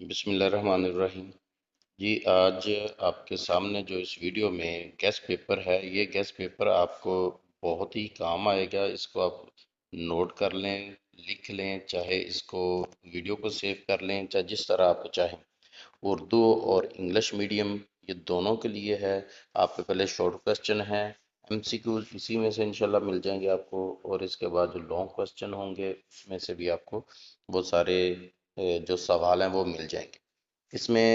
بسم اللہ الرحمن الرحیم۔ جی آج آپ کے سامنے جو اس ویڈیو میں گیس پیپر ہے، یہ گیس پیپر آپ کو بہت ہی کام آئے گا۔ اس کو آپ نوٹ کر لیں، لکھ لیں، چاہے اس کو ویڈیو کو سیو کر لیں، چاہے جس طرح آپ چاہیں۔ اردو اور انگلش میڈیم یہ دونوں کے لیے ہے۔ آپ کے پہلے شارٹ کوسچن ہیں، ایم سی کیوز اسی میں سے انشاءاللہ مل جائیں گے آپ کو، اور اس کے بعد جو لانگ کوسچن ہوں گے اس میں سے بھی آپ کو وہ سارے جو سوال ہیں وہ مل جائیں گے۔ اس میں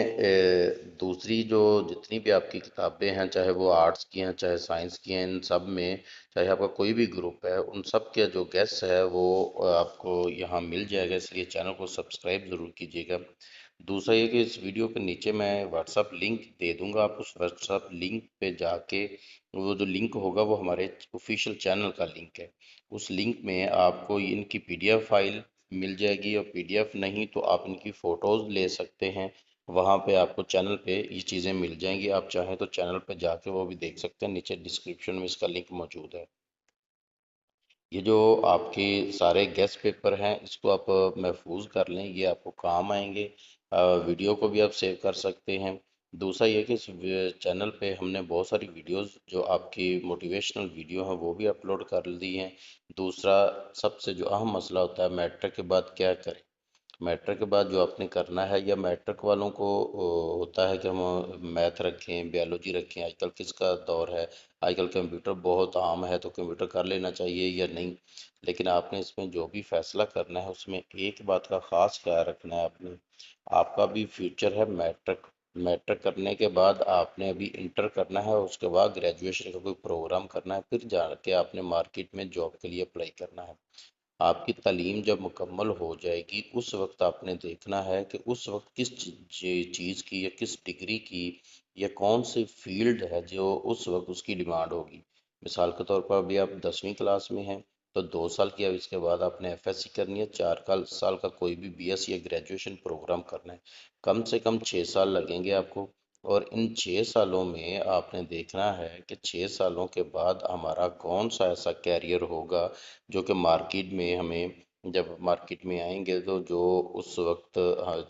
دوسری جو جتنی بھی آپ کی کتابیں ہیں، چاہے وہ آرٹس کی ہیں چاہے سائنس کی ہیں، ان سب میں چاہے آپ کا کوئی بھی گروپ ہے، ان سب کے جو گیس ہے وہ آپ کو یہاں مل جائے گا، اس لیے چینل کو سبسکرائب ضرور کیجیے گا۔ دوسرا یہ کہ اس ویڈیو کے نیچے میں واٹس اپ لنک دے دوں گا، آپ اس واٹس اپ لنک پہ جا کے وہ جو لنک ہوگا وہ ہمارے آفیشیل چینل کا لنک ہے۔ اس لنک میں آپ کو ان کی پی ڈی ایف فائل مل جائے گی، اور پی ڈی ایف نہیں تو آپ ان کی فوٹوز لے سکتے ہیں۔ وہاں پہ آپ کو چینل پہ یہ چیزیں مل جائیں گی، آپ چاہیں تو چینل پہ جا کے وہ بھی دیکھ سکتے ہیں، نیچے ڈسکرپشن میں اس کا لنک موجود ہے۔ یہ جو آپ کے سارے گیس پیپر ہیں اس کو آپ محفوظ کر لیں، یہ آپ کو کام آئیں گے۔ ویڈیو کو بھی آپ سیو کر سکتے ہیں۔ دوسرا یہ کہ اس چینل پہ ہم نے بہت ساری ویڈیوز جو آپ کی موٹیویشنل ویڈیو ہیں وہ بھی اپلوڈ کر دی ہیں۔ دوسرا سب سے جو اہم مسئلہ ہوتا ہے میٹرک کے بعد کیا کریں، میٹرک کے بعد جو آپ نے کرنا ہے، یا میٹرک والوں کو ہوتا ہے کہ ہم میتھ رکھیں، بیالوجی رکھیں، آج کل کس کا دور ہے، آج کل کمپیوٹر بہت عام ہے تو کمپیوٹر کر لینا چاہیے یا نہیں۔ لیکن آپ نے اس میں جو بھی فیصلہ کرنا ہے اس میں ایک بات کا خاص خیال رکھنا ہے، آپ کا بھی فیوچر ہے میٹرک۔ میٹرک کرنے کے بعد آپ نے ابھی انٹر کرنا ہے، اور اس کے بعد گریجویشن کا کوئی پروگرام کرنا ہے، پھر جا کے آپ نے مارکیٹ میں جاب کے لیے اپلائی کرنا ہے۔ آپ کی تعلیم جب مکمل ہو جائے گی اس وقت آپ نے دیکھنا ہے کہ اس وقت کس چیز کی یا کس ڈگری کی یا کون سی فیلڈ ہے جو اس وقت اس کی ڈیمانڈ ہوگی۔ مثال کے طور پر ابھی آپ 10ویں کلاس میں ہیں تو 2 سال کی، اب اس کے بعد آپ نے ایف ایس سی کرنی ہے، 4 سال کا کوئی بھی بی ایس سی یا گریجویشن پروگرام کرنا ہے، کم سے کم 6 سال لگیں گے آپ کو۔ اور ان 6 سالوں میں آپ نے دیکھنا ہے کہ 6 سالوں کے بعد ہمارا کون سا ایسا کیریئر ہوگا جو کہ مارکیٹ میں ہمیں، جب مارکیٹ میں آئیں گے تو جو اس وقت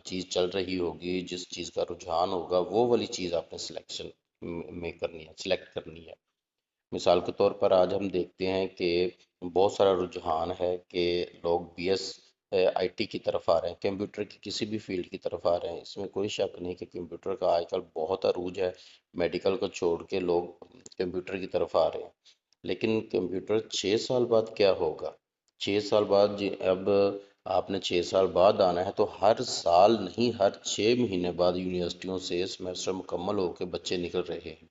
چیز چل رہی ہوگی، جس چیز کا رجحان ہوگا وہ والی چیز آپ نے سلیکشن میں کرنی ہے، سلیکٹ کرنی ہے۔ مثال کے طور پر آج ہم دیکھتے ہیں کہ بہت سارا رجحان ہے کہ لوگ بی ایس آئی ٹی کی طرف آ رہے ہیں، کمپیوٹر کی کسی بھی فیلڈ کی طرف آ رہے ہیں، اس میں کوئی شک نہیں کہ کمپیوٹر کا آج کل بہت عروج ہے، میڈیکل کو چھوڑ کے لوگ کمپیوٹر کی طرف آ رہے ہیں۔ لیکن کمپیوٹر 6 سال بعد کیا ہوگا؟ 6 سال بعد جی، اب آپ نے 6 سال بعد آنا ہے تو ہر سال نہیں، ہر 6 مہینے بعد یونیورسٹیوں سے سیمسٹر مکمل ہو کے بچے نکل رہے ہیں۔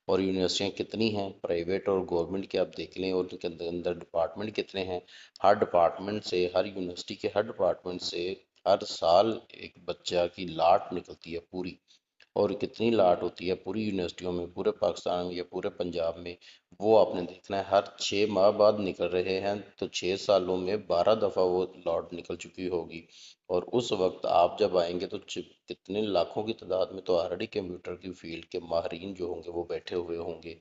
اور یونیورسٹیاں کتنی ہیں، پرائیویٹ اور گورنمنٹ کے آپ دیکھ لیں، اور ان کے اندر ڈپارٹمنٹ کتنے ہیں۔ ہر ڈپارٹمنٹ سے، ہر یونیورسٹی کے ہر ڈپارٹمنٹ سے ہر سال ایک بچہ کی لاٹ نکلتی ہے پوری، اور کتنی لاٹ ہوتی ہے پوری یونیورسٹیوں میں، پورے پاکستان میں یا پورے پنجاب میں، وہ آپ نے دیکھنا ہے۔ ہر 6 ماہ بعد نکل رہے ہیں تو 6 سالوں میں 12 دفعہ وہ لاٹ نکل چکی ہوگی۔ اور اس وقت آپ جب آئیں گے تو کتنے لاکھوں کی تعداد میں تو آلریڈی کمپیوٹر کی فیلڈ کے ماہرین جو ہوں گے وہ بیٹھے ہوئے ہوں گے۔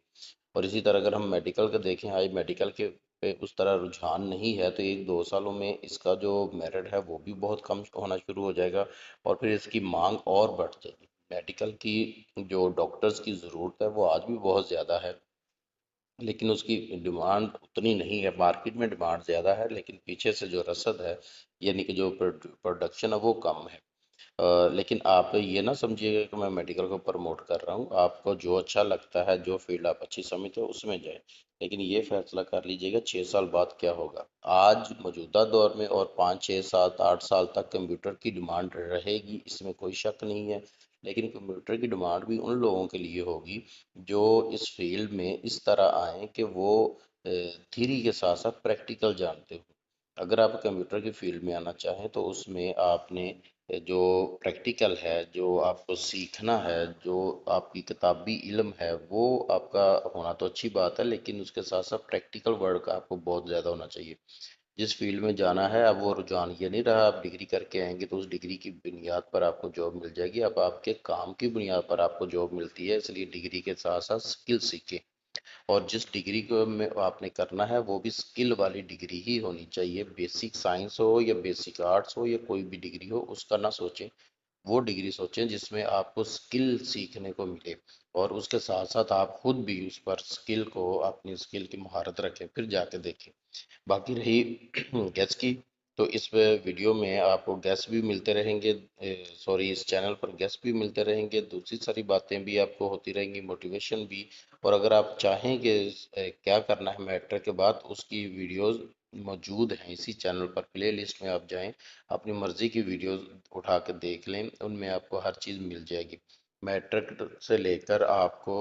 اور اسی طرح اگر ہم میڈیکل کا دیکھیں، آج میڈیکل کے پہ اس طرح رجحان نہیں ہے تو 1 2 سالوں میں اس کا جو میرٹ ہے وہ بھی بہت کم ہونا شروع ہو جائے گا، اور پھر اس کی مانگ اور بڑھ جائے گی۔ میڈیکل کی جو ڈاکٹرز کی ضرورت ہے وہ آج بھی بہت زیادہ ہے، لیکن اس کی ڈیمانڈ اتنی نہیں ہے، مارکیٹ میں ڈیمانڈ زیادہ ہے لیکن پیچھے سے جو رسد ہے، یعنی کہ جو پروڈکشن ہے وہ کم ہے۔ لیکن آپ یہ نہ سمجھیے گا کہ میں میڈیکل کو پروموٹ کر رہا ہوں، آپ کو جو اچھا لگتا ہے، جو فیلڈ آپ اچھی سمجھتے ہو اس میں جائیں، لیکن یہ فیصلہ کر لیجئے گا 6 سال بعد کیا ہوگا۔ آج موجودہ دور میں اور 5 6 7 8 سال تک کمپیوٹر کی ڈیمانڈ رہے گی، اس میں کوئی شک نہیں ہے، لیکن کمپیوٹر کی ڈیمانڈ بھی ان لوگوں کے لیے ہوگی جو اس فیلڈ میں اس طرح آئیں کہ وہ تھیری کے ساتھ ساتھ پریکٹیکل جانتے ہو۔ اگر آپ کمپیوٹر کی فیلڈ میں آنا چاہیں تو اس میں آپ نے جو پریکٹیکل ہے، جو آپ کو سیکھنا ہے، جو آپ کی کتابی علم ہے وہ آپ کا ہونا تو اچھی بات ہے، لیکن اس کے ساتھ ساتھ پریکٹیکل ورک آپ کو بہت زیادہ ہونا چاہیے۔ جس فیلڈ میں جانا ہے اب وہ رجحان یہ نہیں رہا آپ ڈگری کر کے آئیں گے تو اس ڈگری کی بنیاد پر آپ کو جاب مل جائے گی، اب آپ کے کام کی بنیاد پر آپ کو جاب ملتی ہے، اس لیے ڈگری کے ساتھ ساتھ سکل سیکھیں، اور جس ڈگری کو میں آپ نے کرنا ہے وہ بھی سکل والی ڈگری ہی ہونی چاہیے، بیسک سائنس ہو یا بیسک آرٹس ہو یا کوئی بھی ڈگری ہو اس کا نہ سوچیں، وہ ڈگری سوچیں جس میں آپ کو سکل سیکھنے کو ملے، اور اس کے ساتھ ساتھ آپ خود بھی اس پر سکل کو، اپنی سکل کی مہارت رکھیں، پھر جا کے دیکھیں۔ باقی رہی گیس کی، تو اس ویڈیو میں آپ کو گیس بھی ملتے رہیں گے، سوری اس چینل پر گیس بھی ملتے رہیں گے، دوسری ساری باتیں بھی آپ کو ہوتی رہیں گی، موٹیویشن بھی۔ اور اگر آپ چاہیں کہ کیا کرنا ہے میٹرک کے بعد، اس کی ویڈیوز موجود ہیں اسی چینل پر، پلے لسٹ میں آپ جائیں، اپنی مرضی کی ویڈیوز اٹھا کے دیکھ لیں، ان میں آپ کو ہر چیز مل جائے گی۔ میٹرک سے لے کر آپ کو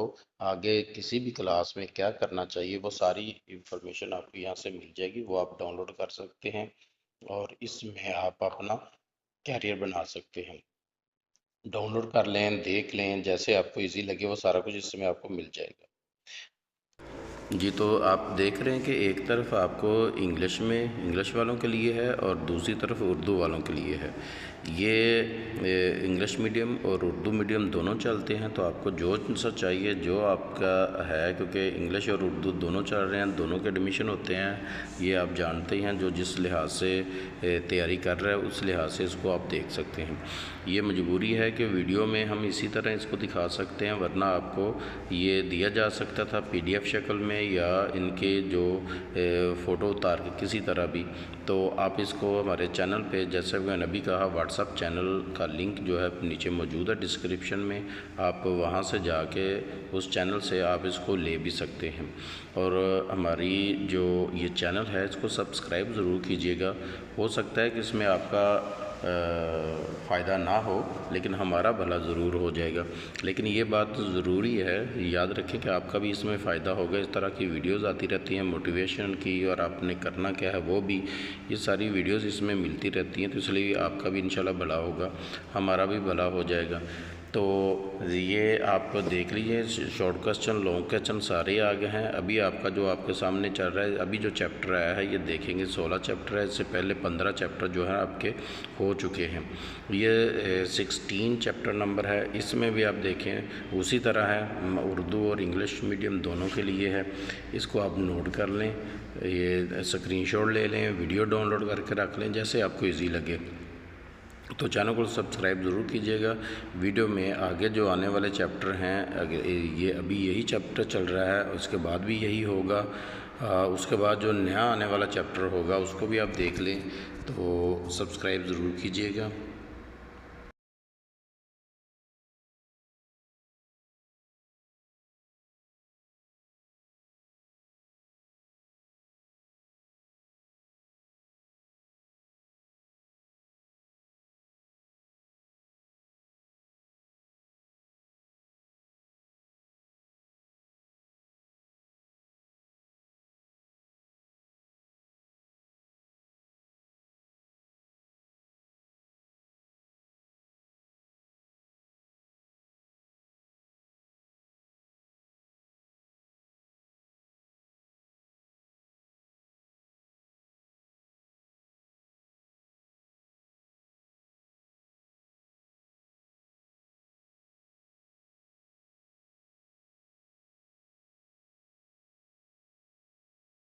آگے کسی بھی کلاس میں کیا کرنا چاہیے، وہ ساری انفارمیشن آپ کو یہاں سے مل جائے گی، وہ آپ ڈاؤن لوڈ کر سکتے ہیں، اور اس میں آپ اپنا کیریئر بنا سکتے ہیں۔ ڈاؤن لوڈ کر لیں، دیکھ لیں، جیسے آپ کو ایزی لگے وہ سارا کچھ اس میں آپ کو مل جائے گا۔ جی تو آپ دیکھ رہے ہیں کہ ایک طرف آپ کو انگلش والوں کے لیے ہے، اور دوسری طرف اردو والوں کے لیے ہے۔ یہ انگلش میڈیم اور اردو میڈیم دونوں چلتے ہیں، تو آپ کو جو سا چاہیے، جو آپ کا ہے، کیونکہ انگلش اور اردو دونوں چل رہے ہیں، دونوں کے ایڈمیشن ہوتے ہیں، یہ آپ جانتے ہیں، جو جس لحاظ سے تیاری کر رہا ہے اس لحاظ سے اس کو آپ دیکھ سکتے ہیں۔ یہ مجبوری ہے کہ ویڈیو میں ہم اسی طرح اس کو دکھا سکتے ہیں، ورنہ آپ کو یہ دیا جا سکتا تھا PDF شکل میں، یا ان کے جو فوٹو اتار کے کسی طرح بھی۔ تو آپ اس کو ہمارے چینل پہ، جیسے میں نے ابھی کہا، واٹس ایپ چینل کا لنک جو ہے نیچے موجود ہے ڈسکرپشن میں، آپ وہاں سے جا کے اس چینل سے آپ اس کو لے بھی سکتے ہیں۔ اور ہماری جو یہ چینل ہے اس کو سبسکرائب ضرور کیجیے گا۔ ہو سکتا ہے کہ اس میں آپ کا فائدہ نہ ہو، لیکن ہمارا بھلا ضرور ہو جائے گا۔ لیکن یہ بات ضروری ہے، یاد رکھیں کہ آپ کا بھی اس میں فائدہ ہوگا۔ اس طرح کی ویڈیوز آتی رہتی ہیں موٹیویشن کی، اور آپ نے کرنا کیا ہے وہ بھی، یہ ساری ویڈیوز اس میں ملتی رہتی ہیں، تو اس لیے آپ کا بھی انشاءاللہ بھلا ہوگا، ہمارا بھی بھلا ہو جائے گا۔ تو یہ آپ دیکھ لیجئے، شارٹ کوسچن، لانگ کوسچن سارے آ گئے ہیں۔ ابھی آپ کا جو آپ کے سامنے چل رہا ہے، ابھی جو چیپٹر آیا ہے یہ دیکھیں گے، 16 چیپٹر ہے، اس سے پہلے 15 چیپٹر جو ہیں آپ کے ہو چکے ہیں۔ یہ 16 چیپٹر نمبر ہے، اس میں بھی آپ دیکھیں اسی طرح ہے، اردو اور انگلش میڈیم دونوں کے لیے ہے۔ اس کو آپ نوٹ کر لیں، یہ اسکرین شاٹ لے لیں، ویڈیو ڈاؤن لوڈ کر کے رکھ لیں، جیسے آپ کو ایزی لگے۔ تو چینل کو سبسکرائب ضرور کیجیے گا۔ ویڈیو میں آگے جو آنے والے چیپٹر ہیں، یہ ابھی یہی چیپٹر چل رہا ہے، اس کے بعد بھی یہی ہوگا، اس کے بعد جو نیا آنے والا چیپٹر ہوگا اس کو بھی آپ دیکھ لیں، تو سبسکرائب ضرور کیجیے گا۔